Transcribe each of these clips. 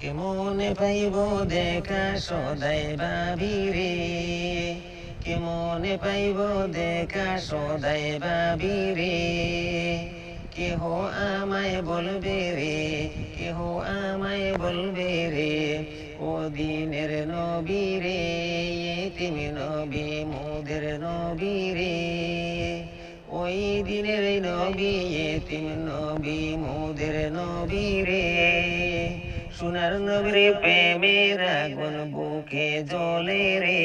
কেমনে পাইব দেখা সদাই ভাবি রে, কেমনে পাইব দেখা সদাই ভাবি রে। কেহ আমায় বলবে রে, কেহ আমায় বলবে রে, ও দিনের নবী রে, তুমি নবী মোদের নবী রে। ওই দিনের নবী তুমি নবী মোদের নবী রে। সোনার নবীর প্রেমের আগুন বুকে জ্বলে রে,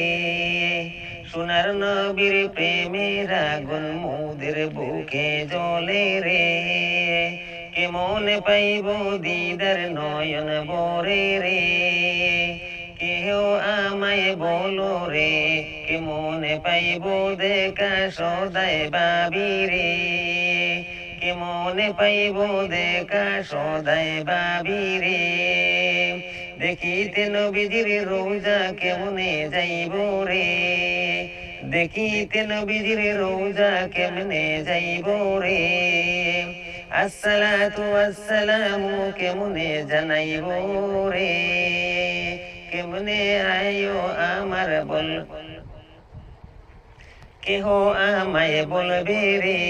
সোনার নবীর প্রেমের আগুন মোদের বুকে জ্বলে রে। কেমন পাইব দিদার নয়ন বরে রে, কেহ আমায় বলো রে, কেমন পাইব দেখা সদাই ভাবি রে, কেমন পাইব দেখা সদাই ভাবি রে। দেখিতে নবীজির রোজা কেমনে যাইব রে, দেখিতে নবীজির রোজা কেমনে যাইব রে। আসসালাতু আসসালামু কেমনে জানাইব রে, কেমনে আয়ো আমার বল, কেহ আমায় বলবে রে,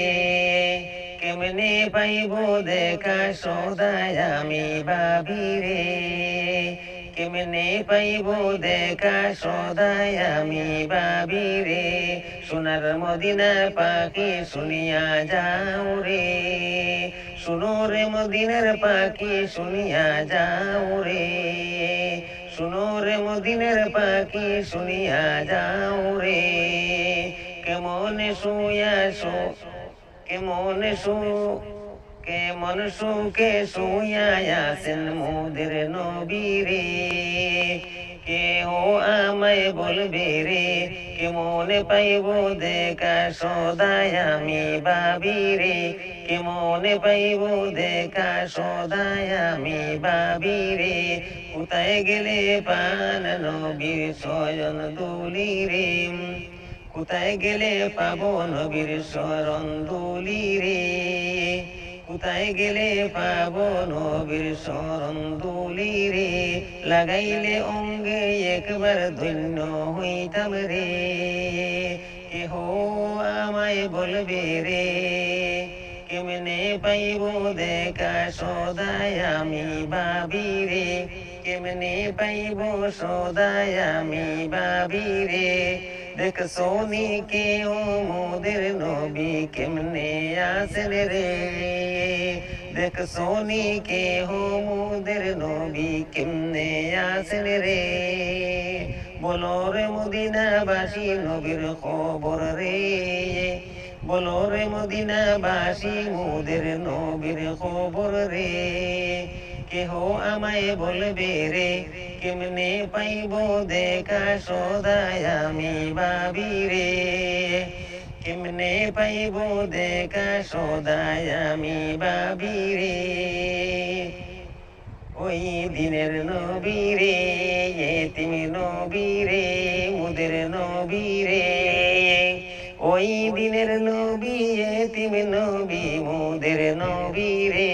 কেমনে পাইব দেখা সদাই আমি ভাবি রে, কেমনে পাইব দেখা সদাই আমি ভাবি রে। সোনার মদিনার পাখি শুনিয়া যাও রে, শুনো রে মদিনার পাখি শুনিয়া যাও রে, শুনো রে মদিনার পাখি শুনিয়া যাও রে। কেমন শুয়া কেমন কেমন সুখে শুয়া আছেন মোদের নবী রে, কেহ আমায় বলবে রে, কেমন পাইব দেখা সদাই আমি ভাবি রে, কেমন পাইব দেখা সদাই আমি ভাবি রে। কোথায় গেলে পান নবীর শয়ন দুলি রে, কোথায় গেলে পাবো নবীর শরণ দুলি রে, কোথায় গেলে পাবো নবীর শরণ দুলি রে। লাগাইলে অঙ্গে একবার ধন্য হইতাম রে, কেহ আমায় বলবে রে, কেমনে পাইব দেখা সদাই আমি ভাবি রে, কেমনে পাইব সদাই আমি ভাবি রে। দেখ সোনি কে ও মোদের নবী কেমনে আসেন রে, দেখ সোনি কে হো মোদের নবী কেমনে আসেন রে। বলো রে মদিনাবাসী নবীর খবর রে, বলো রে মদিনাবাসী মোদের নবীর খবর রে। কেহ আমায় বলবে রে, কেমনে পাইব দেখা সদাই আমি ভাবি রে, কেমনে পাইব দেখা সদাই আমি ভাবি রে। ওই দিনের নবী রে, তুমি নবী রে মোদের নবী রে, ওই দিনের নবী তুমি নবী মোদের নবী রে।